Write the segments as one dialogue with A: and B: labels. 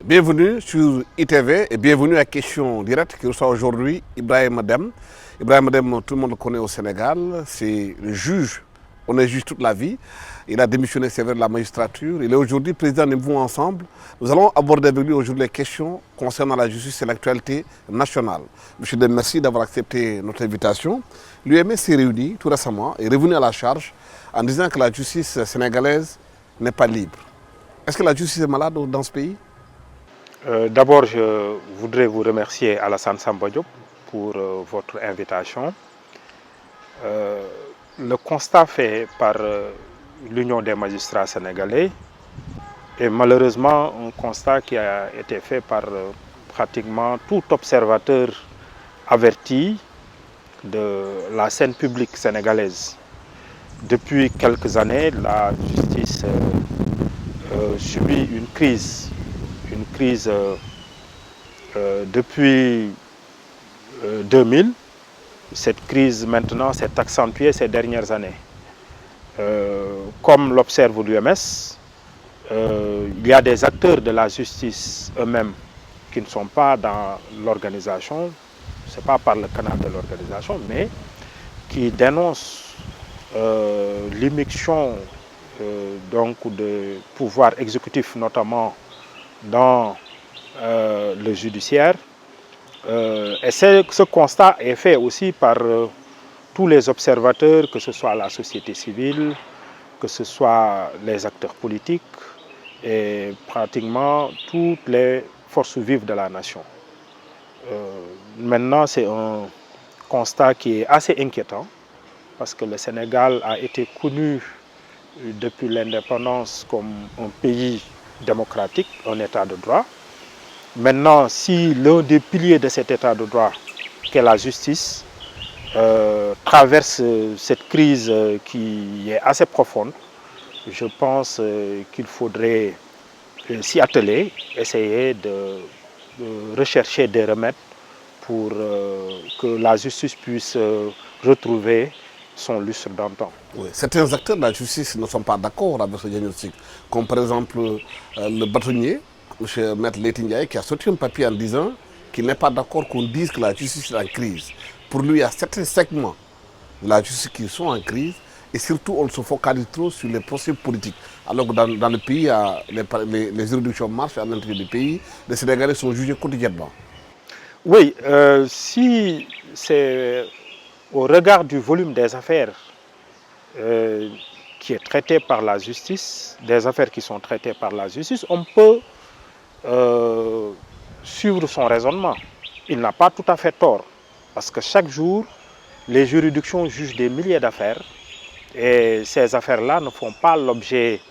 A: Bienvenue sur ITV et bienvenue à Question Directe qui reçoit aujourd'hui Ibrahima Dème. Ibrahima Dème, tout le monde le connaît au Sénégal, c'est le juge, on est juge toute la vie. Il a démissionné, c'est vrai, de la magistrature. Il est aujourd'hui président de Mouvement Ensemble. Nous allons aborder avec lui aujourd'hui les questions concernant la justice et l'actualité nationale. Monsieur Dème, merci d'avoir accepté notre invitation. L'UMS s'est réuni tout récemment et est revenu à la charge en disant que la justice sénégalaise n'est pas libre. Est-ce que la justice est malade dans ce pays?
B: D'abord, je voudrais vous remercier Alassane Samba Diop pour votre invitation. Le constat fait par l'Union des magistrats sénégalais est malheureusement un constat qui a été fait par pratiquement tout observateur averti de la scène publique sénégalaise. Depuis quelques années, la justice subit une crise depuis 2000. Cette crise maintenant s'est accentuée ces dernières années. Comme l'observe l'UMS, il y a des acteurs de la justice eux-mêmes qui ne sont pas dans l'organisation, ce n'est pas par le canal de l'organisation, mais qui dénoncent l'immixtion donc de pouvoir exécutif, notamment dans le judiciaire. Et ce constat est fait aussi par tous les observateurs, que ce soit la société civile, que ce soit les acteurs politiques et pratiquement toutes les forces vives de la nation. Maintenant, c'est un constat qui est assez inquiétant parce que le Sénégal a été connu depuis l'indépendance comme un pays démocratique, un état de droit. Maintenant, si l'un des piliers de cet état de droit, qu'est la justice, traverse cette crise qui est assez profonde, je pense qu'il faudrait s'y atteler, essayer de rechercher des remèdes pour que la justice puisse retrouver son lustre d'antan.
A: Oui. Certains acteurs de la justice ne sont pas d'accord avec ce diagnostic, comme par exemple le bâtonnier, M. Maître Leyti Ndiaye, qui a sorti un papier en disant qu'il n'est pas d'accord qu'on dise que la justice est en crise. Pour lui, il y a certains segments de la justice qui sont en crise et surtout on se focalise trop sur les procès politiques. Alors que dans le pays, les juridictions marchent à l'intérieur du pays, les Sénégalais sont jugés quotidiennement.
B: Oui, si c'est au regard du volume des affaires qui est traité par la justice, des affaires qui sont traitées par la justice, on peut suivre son raisonnement. Il n'a pas tout à fait tort, parce que chaque jour, les juridictions jugent des milliers d'affaires et ces affaires-là ne font pas l'objet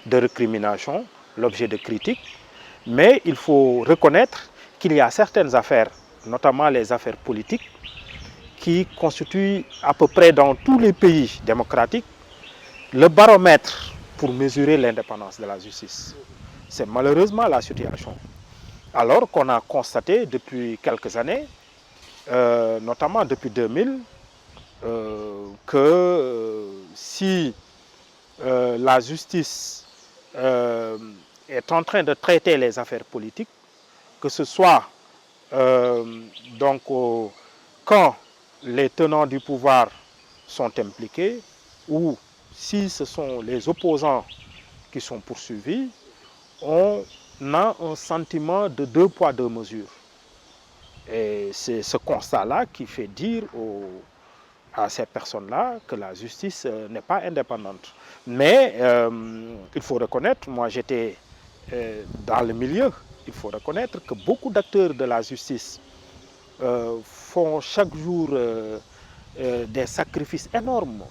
B: de récrimination, l'objet de critiques, mais il faut reconnaître qu'il y a certaines affaires, notamment les affaires politiques, qui constituent à peu près dans tous les pays démocratiques le baromètre pour mesurer l'indépendance de la justice. C'est malheureusement la situation. Alors qu'on a constaté depuis quelques années, notamment depuis 2000, que si la justice est en train de traiter les affaires politiques, que ce soit donc quand les tenants du pouvoir sont impliqués ou si ce sont les opposants qui sont poursuivis, on a un sentiment de deux poids, deux mesures. Et c'est ce constat-là qui fait dire à ces personnes-là que la justice n'est pas indépendante. Mais il faut reconnaître, moi j'étais dans le milieu, il faut reconnaître que beaucoup d'acteurs de la justice font chaque jour des sacrifices énormes.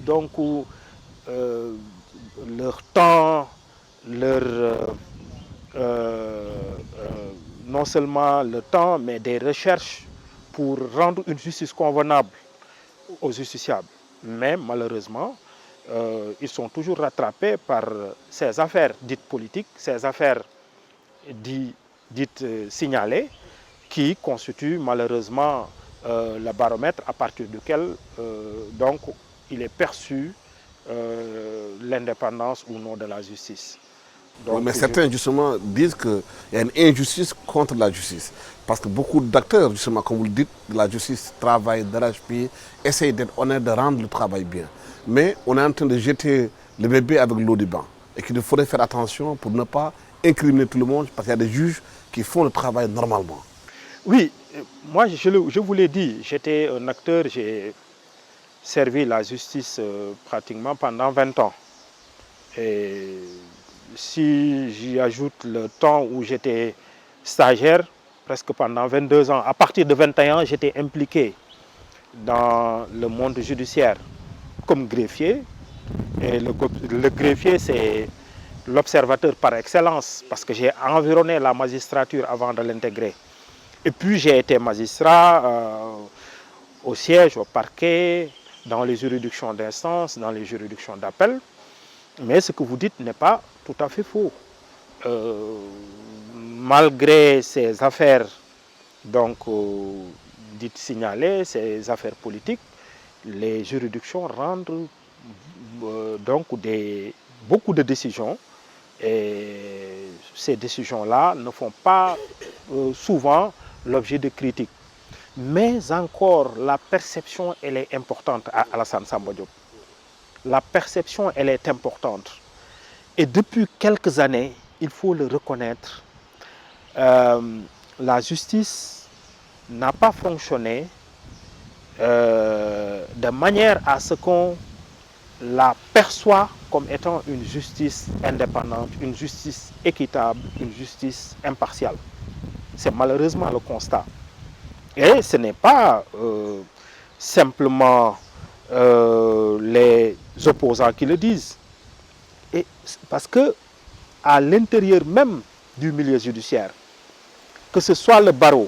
B: Donc leur temps, leur non seulement le temps, mais des recherches pour rendre une justice convenable aux justiciables. Mais malheureusement, ils sont toujours rattrapés par ces affaires dites politiques, ces affaires dites signalées, qui constituent malheureusement le baromètre à partir duquel donc, il est perçu l'indépendance ou non de la justice.
A: Donc, mais certains justement disent qu'il y a une injustice contre la justice. Parce que beaucoup d'acteurs, justement, comme vous le dites, de la justice travaillent d'arrache-pied, essayent d'être honnêtes, de rendre le travail bien. Mais on est en train de jeter le bébé avec l'eau du bain. Et qu'il faudrait faire attention pour ne pas incriminer tout le monde, parce qu'il y a des juges qui font le travail normalement.
B: Oui, moi je vous l'ai dit, j'étais un acteur, j'ai servi la justice pratiquement pendant 20 ans. Et si j'y ajoute le temps où j'étais stagiaire, presque pendant 22 ans, à partir de 21 ans, j'étais impliqué dans le monde judiciaire comme greffier. Et le greffier, c'est l'observateur par excellence, parce que j'ai environné la magistrature avant de l'intégrer. Et puis j'ai été magistrat au siège, au parquet, dans les juridictions d'instance, dans les juridictions d'appel. Mais ce que vous dites n'est pas tout à fait faux. Malgré ces affaires donc, dites signalées, ces affaires politiques, les juridictions rendent donc beaucoup de décisions. Et ces décisions-là ne font pas souvent l'objet de critiques. Mais encore, la perception, elle est importante à Alassane Samba Diop. La perception, elle est importante. Et depuis quelques années, il faut le reconnaître, la justice n'a pas fonctionné de manière à ce qu'on la perçoit comme étant une justice indépendante, une justice équitable, une justice impartiale. C'est malheureusement le constat. Et ce n'est pas simplement les opposants qui le disent. Et parce que à l'intérieur même du milieu judiciaire, que ce soit le barreau,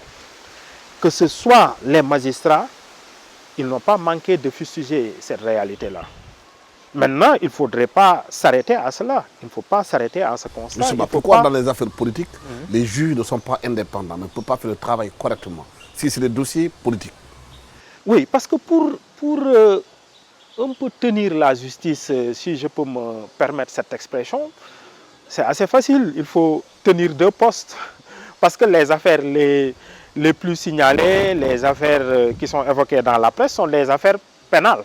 B: que ce soit les magistrats, ils n'ont pas manqué de fustiger cette réalité-là. Maintenant, il ne faudrait pas s'arrêter à cela. Il ne faut pas s'arrêter à ce constat.
A: Justement, pourquoi dans les affaires politiques, les juges ne sont pas indépendants, ne peuvent pas faire le travail correctement, si c'est des dossiers politiques?
B: Oui, parce que pour un peu tenir la justice, si je peux me permettre cette expression, c'est assez facile. Il faut tenir deux postes. Parce que les affaires les plus signalées, les affaires qui sont évoquées dans la presse sont les affaires pénales.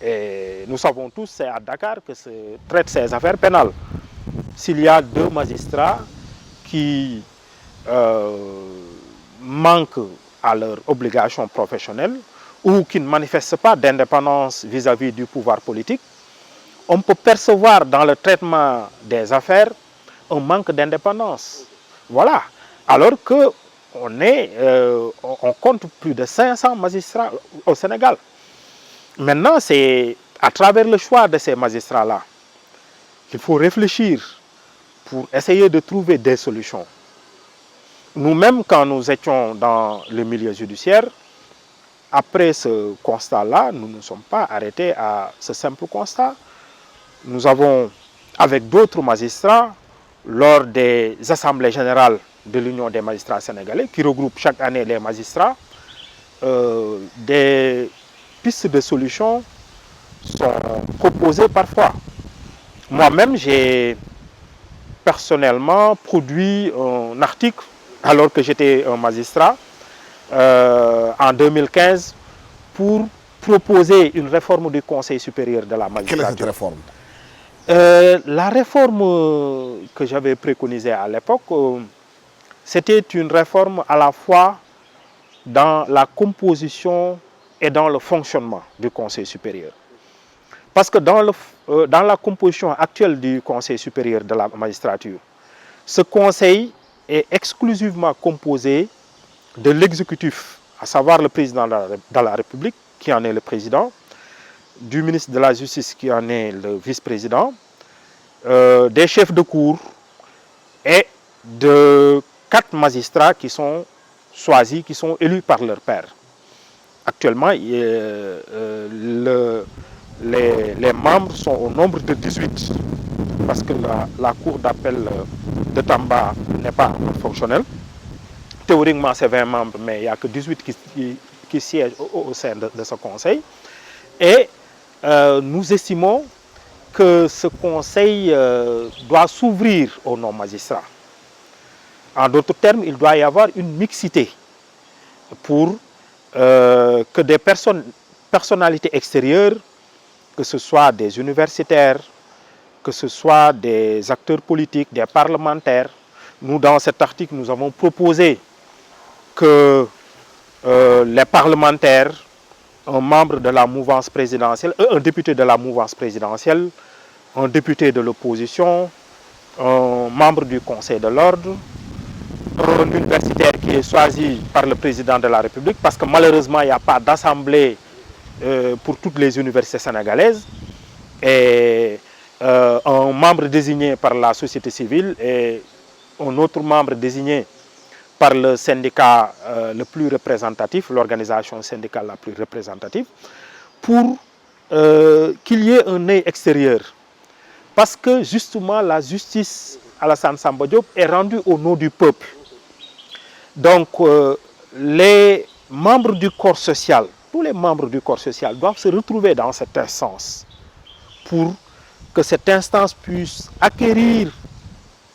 B: Et nous savons tous, c'est à Dakar que se traitent ces affaires pénales. S'il y a deux magistrats qui manquent à leurs obligations professionnelles ou qui ne manifestent pas d'indépendance vis-à-vis du pouvoir politique, on peut percevoir dans le traitement des affaires un manque d'indépendance. Voilà. Alors qu'on on compte plus de 500 magistrats au Sénégal. Maintenant, c'est à travers le choix de ces magistrats-là qu'il faut réfléchir pour essayer de trouver des solutions. Nous-mêmes, quand nous étions dans le milieu judiciaire, après ce constat-là, nous ne sommes pas arrêtés à ce simple constat. Nous avons, avec d'autres magistrats, lors des assemblées générales de l'Union des magistrats sénégalais, qui regroupe chaque année les magistrats, des pistes de solutions sont proposées parfois. Moi-même, j'ai personnellement produit un article, alors que j'étais un magistrat, en 2015, pour proposer une réforme du Conseil supérieur de la magistrature.
A: Quelle est cette réforme?
B: La réforme que j'avais préconisée à l'époque, c'était une réforme à la fois dans la composition et dans le fonctionnement du Conseil supérieur. Parce que dans la composition actuelle du Conseil supérieur de la magistrature, ce conseil est exclusivement composé de l'exécutif, à savoir le président de la République, qui en est le président, du ministre de la Justice, qui en est le vice-président, des chefs de cour et de 4 magistrats qui sont choisis, qui sont élus par leur père. Actuellement, les membres sont au nombre de 18, parce que la cour d'appel de Tamba n'est pas fonctionnelle. Théoriquement, c'est 20 membres, mais il n'y a que 18 qui siègent au sein de ce conseil. Et nous estimons que ce conseil doit s'ouvrir aux non-magistrats. En d'autres termes, il doit y avoir une mixité pour que des personnalités extérieures, que ce soit des universitaires, que ce soit des acteurs politiques, des parlementaires. Nous, dans cet article, nous avons proposé que les parlementaires, un membre de la mouvance présidentielle, un député de la mouvance présidentielle, un député de l'opposition, un membre du Conseil de l'ordre, un universitaire qui est choisi par le président de la République, parce que malheureusement, il n'y a pas d'assemblée pour toutes les universités sénégalaises, et un membre désigné par la société civile et un autre membre désigné par le syndicat le plus représentatif, l'organisation syndicale la plus représentative, pour qu'il y ait un œil extérieur. Parce que justement, la justice, Alassane Samba Diop, est rendue au nom du peuple. Donc, les membres du corps social, tous les membres du corps social doivent se retrouver dans cette instance pour que cette instance puisse acquérir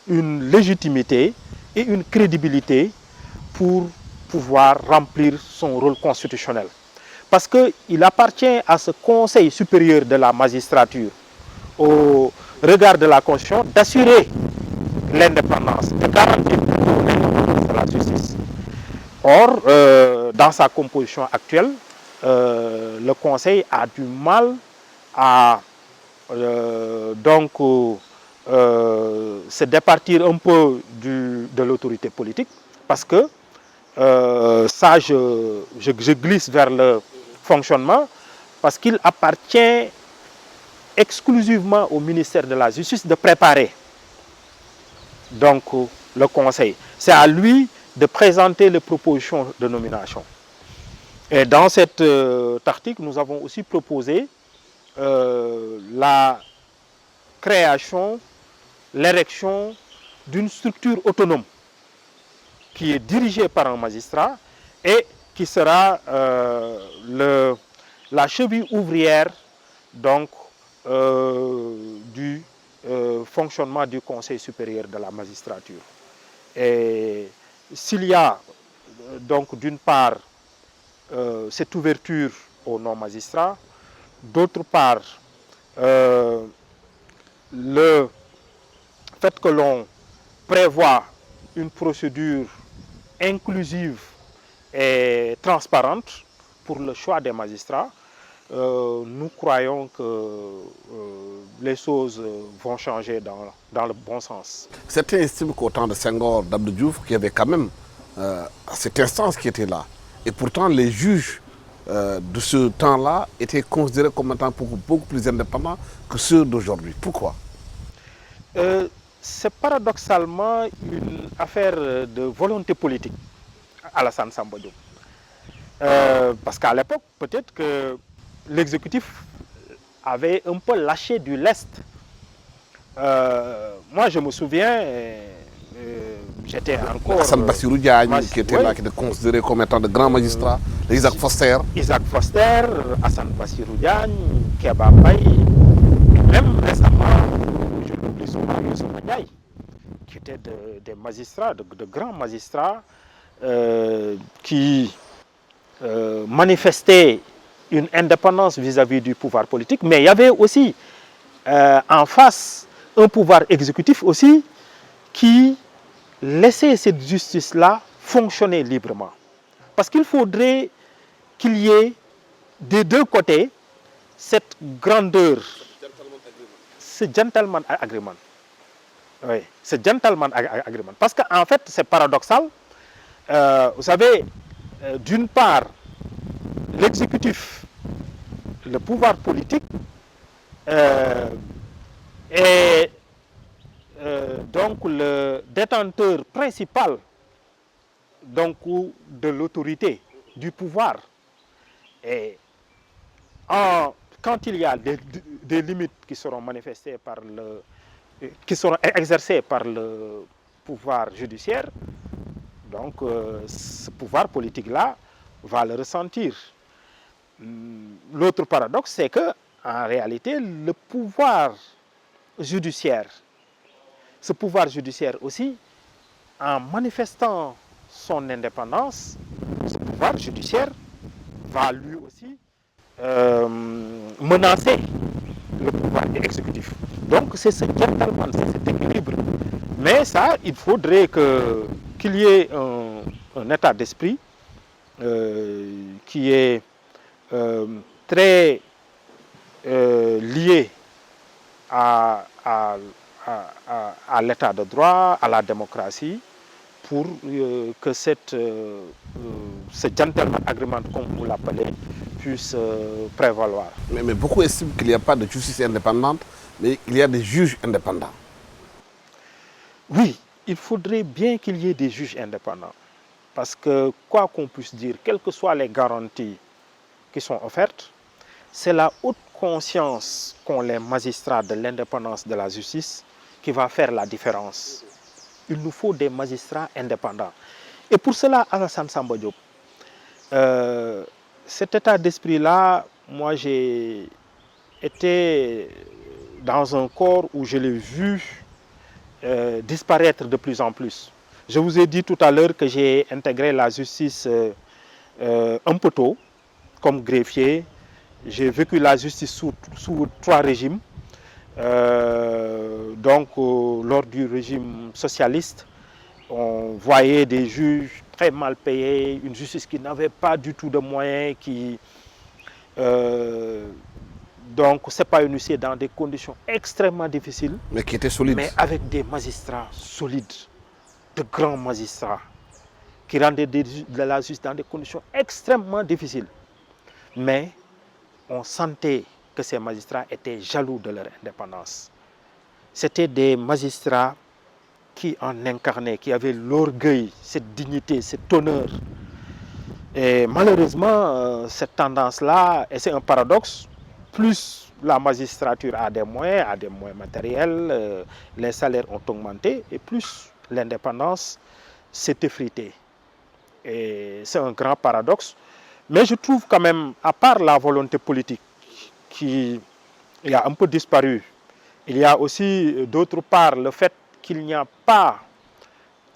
B: une légitimité et une crédibilité pour pouvoir remplir son rôle constitutionnel. Parce qu'il appartient à ce Conseil supérieur de la magistrature, au regard de la Constitution, d'assurer l'indépendance, de garantir l'indépendance de la justice. Or, dans sa composition actuelle, le Conseil a du mal à se départir un peu de l'autorité politique, parce que ça, je glisse vers le fonctionnement, parce qu'il appartient exclusivement au ministère de la Justice de préparer donc le Conseil. C'est à lui de présenter les propositions de nomination. Et dans cet article, nous avons aussi proposé la création, l'érection d'une structure autonome qui est dirigée par un magistrat et qui sera la cheville ouvrière donc, du fonctionnement du Conseil supérieur de la magistrature. Et s'il y a donc d'une part cette ouverture aux non-magistrats, d'autre part le fait que l'on prévoit une procédure inclusive et transparente pour le choix des magistrats, nous croyons que les choses vont changer dans le bon sens.
A: Certains estiment qu'au temps de Senghor, d'Abdou Diouf, qu'il y avait quand même cette instance qui était là. Et pourtant, les juges de ce temps-là étaient considérés comme étant beaucoup plus indépendants que ceux d'aujourd'hui. Pourquoi?
B: C'est paradoxalement une affaire de volonté politique, Alassane Samba Diop. Parce qu'à l'époque, peut-être que l'exécutif avait un peu lâché du lest. Moi, je me souviens, j'étais encore...
A: Hassan Bassirou Diagne, qui était là, qui était considéré comme étant de grands magistrats, Isaac Foster.
B: Isaac Foster, Hassan Bassirou Diagne, Kéba Mbaye, et même récemment, je l'oublie souvent, Youssou Ndiaye, qui étaient des magistrats, de grands magistrats, qui manifestaient une indépendance vis-à-vis du pouvoir politique, mais il y avait aussi en face un pouvoir exécutif aussi qui laissait cette justice-là fonctionner librement. Parce qu'il faudrait qu'il y ait des deux côtés cette grandeur, ce gentleman agreement. Oui, ce gentleman agreement. Parce qu'en fait, c'est paradoxal. Vous savez, d'une part, l'exécutif, le pouvoir politique, est donc le détenteur principal donc, de l'autorité, du pouvoir. Et quand il y a des limites qui seront manifestées qui seront exercées par le pouvoir judiciaire, donc ce pouvoir politique-là va le ressentir. L'autre paradoxe, c'est que en réalité, le pouvoir judiciaire, ce pouvoir judiciaire aussi, en manifestant son indépendance, ce pouvoir judiciaire va lui aussi menacer le pouvoir exécutif. Donc c'est ce gentleman, c'est cet équilibre. Mais ça, il faudrait qu'il y ait un état d'esprit qui est très lié à l'état de droit, à la démocratie, pour que ce gentleman agreement, comme vous l'appelez, puisse prévaloir.
A: Mais beaucoup estiment qu'il n'y a pas de justice indépendante, mais il y a des juges indépendants.
B: Oui, il faudrait bien qu'il y ait des juges indépendants. Parce que, quoi qu'on puisse dire, quelles que soient les garanties qui sont offertes, c'est la haute conscience qu'ont les magistrats de l'indépendance de la justice qui va faire la différence. Il nous faut des magistrats indépendants. Et pour cela, Alassane Samba Diop, cet état d'esprit-là, moi j'ai été dans un corps où je l'ai vu disparaître de plus en plus. Je vous ai dit tout à l'heure que j'ai intégré la justice un peu tôt, comme greffier. J'ai vécu la justice sous 3 régimes. Lors du régime socialiste, on voyait des juges très mal payés, une justice qui n'avait pas du tout de moyens, qui s'épanouissait dans des conditions extrêmement difficiles.
A: Mais qui était solide.
B: Mais avec des magistrats solides, de grands magistrats, qui rendaient de la justice dans des conditions extrêmement difficiles. Mais on sentait que ces magistrats étaient jaloux de leur indépendance. C'était des magistrats qui en incarnaient, qui avaient l'orgueil, cette dignité, cet honneur. Et malheureusement, cette tendance-là, et c'est un paradoxe, plus la magistrature a des moyens matériels, les salaires ont augmenté, et plus l'indépendance s'est effritée. Et c'est un grand paradoxe. Mais je trouve quand même, à part la volonté politique qui a un peu disparu, il y a aussi d'autre part le fait qu'il n'y a pas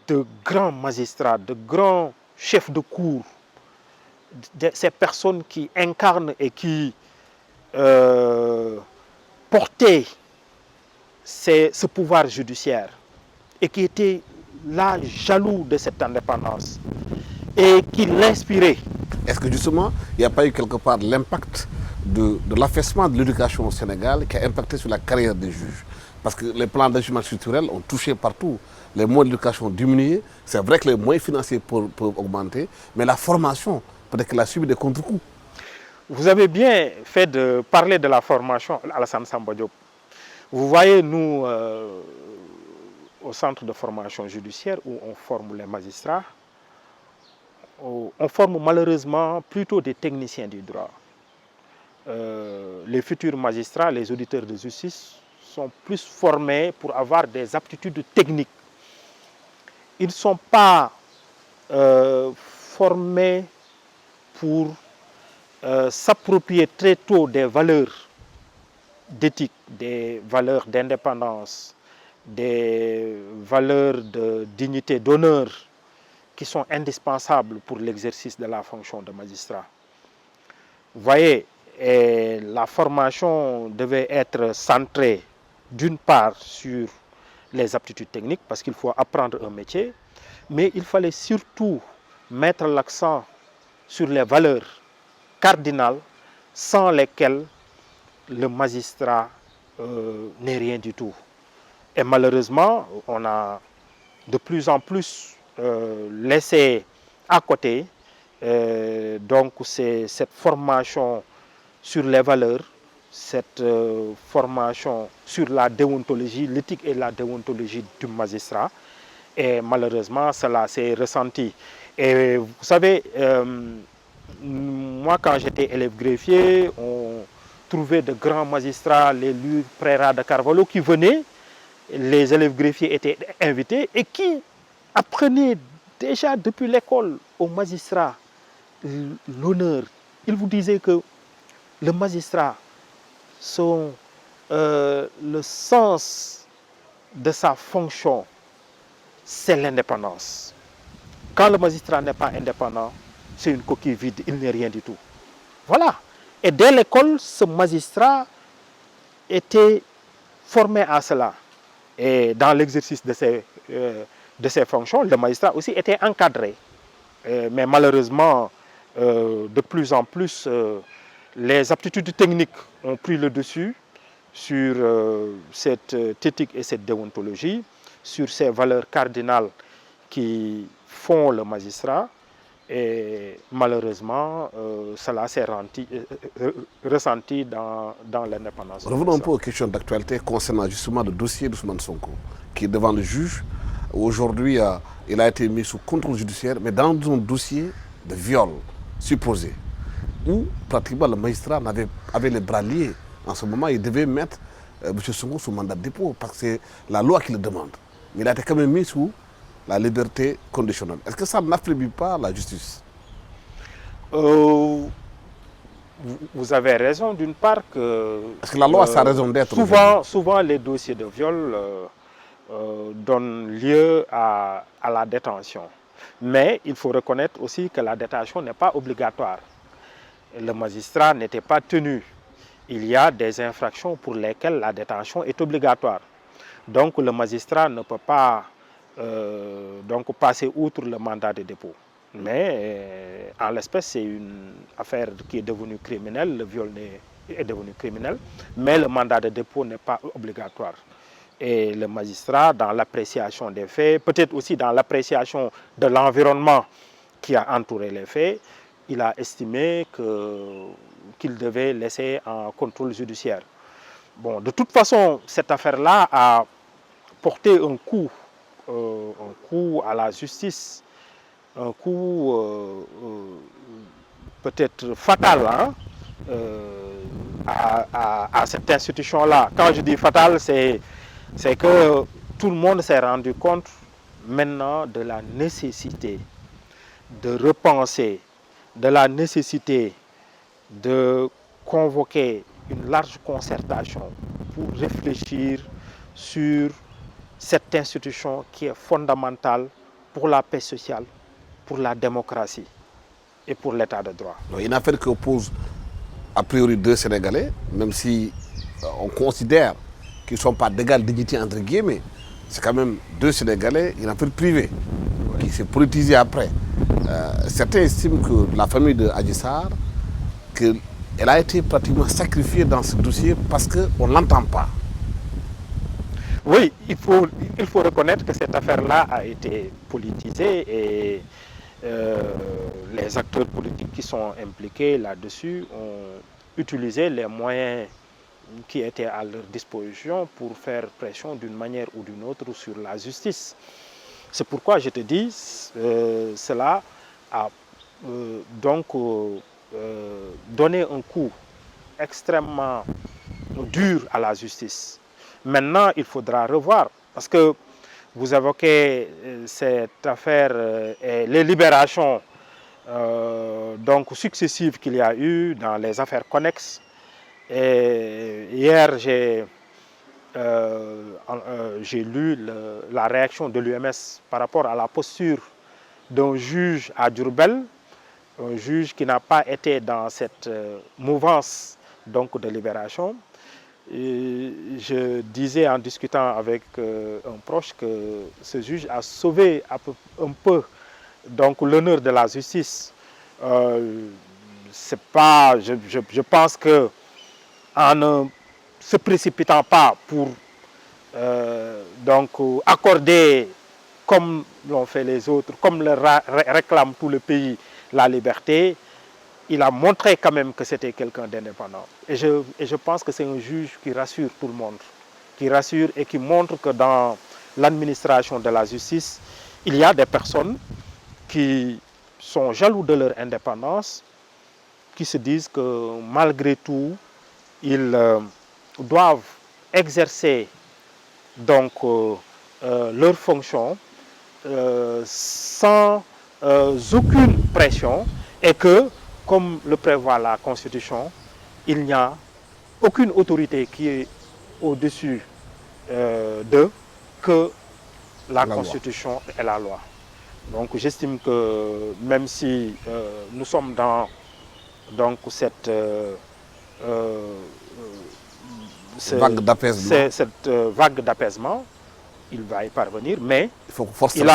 B: de grands magistrats, de grands chefs de cour, ces personnes qui incarnent et qui portaient ce pouvoir judiciaire et qui étaient là jaloux de cette indépendance et qui l'inspiraient.
A: Est-ce que justement, il n'y a pas eu quelque part l'impact de l'affaissement de l'éducation au Sénégal qui a impacté sur la carrière des juges? Parce que les plans d'ajustement structurel ont touché partout. Les moyens d'éducation ont diminué. C'est vrai que les moyens financiers peuvent augmenter, mais la formation, peut-être qu'elle a subi des contre-coups.
B: Vous avez bien fait de parler de la formation, Alassane Samba Diop. Vous voyez, nous, au centre de formation judiciaire où on forme les magistrats, on forme malheureusement plutôt des techniciens du droit. Les futurs magistrats, les auditeurs de justice, sont plus formés pour avoir des aptitudes techniques. Ils ne sont pas formés pour s'approprier très tôt des valeurs d'éthique, des valeurs d'indépendance, des valeurs de dignité, d'honneur, qui sont indispensables pour l'exercice de la fonction de magistrat. Vous voyez, la formation devait être centrée d'une part sur les aptitudes techniques, parce qu'il faut apprendre un métier, mais il fallait surtout mettre l'accent sur les valeurs cardinales sans lesquelles le magistrat n'est rien du tout. Et malheureusement, on a de plus en plus laissé à côté cette formation sur les valeurs cette formation sur la déontologie, l'éthique et la déontologie du magistrat. Et malheureusement, cela s'est ressenti. Et vous savez, moi, quand j'étais élève greffier, on trouvait de grands magistrats, les Lure Préra de Carvalho, qui venaient, les élèves greffiers étaient invités et qui apprenaient déjà depuis l'école aux magistrats l'honneur. Ils vous disaient que le magistrat, le sens de sa fonction, c'est l'indépendance. Quand le magistrat n'est pas indépendant, c'est une coquille vide, il n'est rien du tout. Voilà. Et dès l'école, ce magistrat était formé à cela. Et dans l'exercice de ses fonctions, le magistrat aussi était encadré. Mais malheureusement, de plus en plus, les aptitudes techniques ont pris le dessus sur cette éthique et cette déontologie, sur ces valeurs cardinales qui font le magistrat. Et malheureusement, cela s'est ressenti dans l'indépendance.
A: Revenons un peu aux questions d'actualité concernant justement le dossier d'Ousmane Sonko, qui est devant le juge. Aujourd'hui, il a été mis sous contrôle judiciaire, mais dans un dossier de viol supposé, où pratiquement le magistrat avait les bras liés. En ce moment, il devait mettre M. Sonko sous mandat de dépôt, parce que c'est la loi qui le demande. Mais il a été quand même mis sous la liberté conditionnelle. Est-ce que ça n'affaiblit pas la justice?
B: Vous avez raison d'une part que...
A: Parce que la loi a sa raison d'être.
B: Souvent, les dossiers de viol donnent lieu à la détention. Mais il faut reconnaître aussi que la détention n'est pas obligatoire. Le magistrat n'était pas tenu. Il y a des infractions pour lesquelles la détention est obligatoire. Donc le magistrat ne peut pas donc passer outre le mandat de dépôt. Mais en l'espèce, c'est une affaire qui est devenue criminelle, le viol est devenu criminel, mais le mandat de dépôt n'est pas obligatoire. Et le magistrat, dans l'appréciation des faits, peut-être aussi dans l'appréciation de l'environnement qui a entouré les faits, il a estimé qu'il devait laisser en contrôle judiciaire. Bon, de toute façon, cette affaire-là a porté un coup à la justice, un coup peut-être fatal hein, à cette institution-là. Quand je dis fatal, c'est que tout le monde s'est rendu compte maintenant de la nécessité de repenser, de la nécessité de convoquer une large concertation pour réfléchir sur cette institution qui est fondamentale pour la paix sociale, pour la démocratie et pour l'état de droit.
A: Il y a une affaire qui oppose a priori deux Sénégalais, même si on considère qu'ils ne sont pas d'égale dignité entre guillemets. C'est quand même deux Sénégalais, une affaire privée qui s'est politisée après. Certains estiment que la famille de Adji Sarr, qu'elle a été pratiquement sacrifiée dans ce dossier parce qu'on ne l'entend pas.
B: Oui, il faut reconnaître que cette affaire-là a été politisée et les acteurs politiques qui sont impliqués là-dessus ont utilisé les moyens qui étaient à leur disposition pour faire pression d'une manière ou d'une autre sur la justice. C'est pourquoi je te dis, cela a donc donné un coup extrêmement dur à la justice. Maintenant, il faudra revoir, parce que vous évoquez cette affaire et les libérations donc successives qu'il y a eu dans les affaires connexes. Et hier, j'ai lu la réaction de l'UMS par rapport à la posture d'un juge à Diourbel, un juge qui n'a pas été dans cette mouvance donc, de libération. Et je disais en discutant avec un proche que ce juge a sauvé un peu donc l'honneur de la justice. C'est pas, je pense que en ne se précipitant pas pour donc accorder, comme l'ont fait les autres, comme le réclame tout le pays, la liberté, il a montré quand même que c'était quelqu'un d'indépendant. Et je pense que c'est un juge qui rassure tout le monde, qui rassure et qui montre que dans l'administration de la justice, il y a des personnes qui sont jaloux de leur indépendance, qui se disent que malgré tout, ils doivent exercer donc leur fonction sans aucune pression et que, comme le prévoit la Constitution, il n'y a aucune autorité qui est au-dessus d'eux que la Constitution et la loi. Donc j'estime que même si nous sommes dans donc cette vague d'apaisement, il va y parvenir, mais il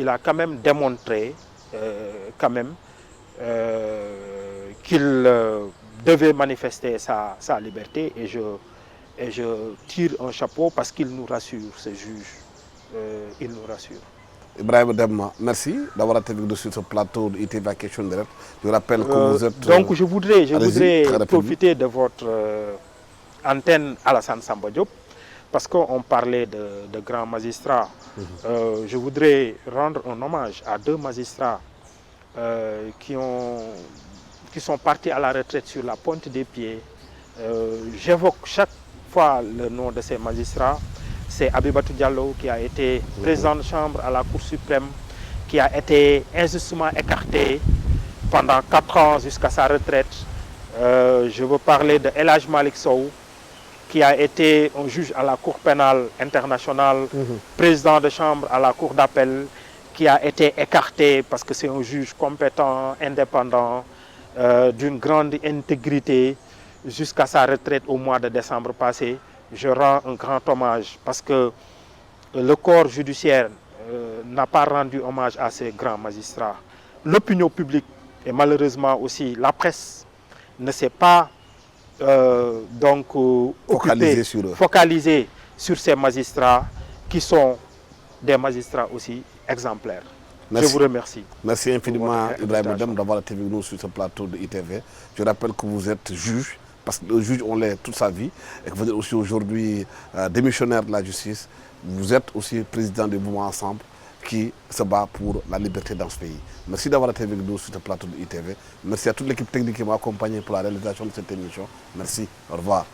B: a quand même démontré qu'il devait manifester sa liberté et je tire un chapeau parce qu'il nous rassure, ce juge, il nous rassure.
A: Ibrahima Dème, merci d'avoir été avec nous sur ce plateau de ITV Question Direct. Je rappelle que vous êtes...
B: Donc je voudrais profiter de votre antenne Alassane Samba Diop, parce qu'on parlait de grands magistrats. Je voudrais rendre un hommage à 2 magistrats qui sont partis à la retraite sur la pointe des pieds. J'évoque chaque fois le nom de ces magistrats. C'est Abibatou Diallo qui a été président de chambre à la Cour suprême, qui a été injustement écarté pendant 4 ans jusqu'à sa retraite. Je veux parler de El Hadj Malick Sow, qui a été un juge à la Cour pénale internationale, président de chambre à la Cour d'appel, qui a été écarté parce que c'est un juge compétent, indépendant, d'une grande intégrité, jusqu'à sa retraite au mois de décembre passé. Je rends un grand hommage parce que le corps judiciaire n'a pas rendu hommage à ces grands magistrats. L'opinion publique et malheureusement aussi la presse ne s'est pas focalisée sur ces magistrats qui sont des magistrats aussi exemplaires.
A: Merci.
B: Je vous remercie.
A: Merci infiniment Ibrahima Dème d'avoir été avec nous sur ce plateau de ITV. Je rappelle que vous êtes juge, parce que le juge on l'est toute sa vie, et que vous êtes aussi aujourd'hui démissionnaire de la justice. Vous êtes aussi président du mouvement Ensemble qui se bat pour la liberté dans ce pays. Merci d'avoir été avec nous sur ce plateau de ITV. Merci à toute l'équipe technique qui m'a accompagné pour la réalisation de cette émission. Merci, au revoir.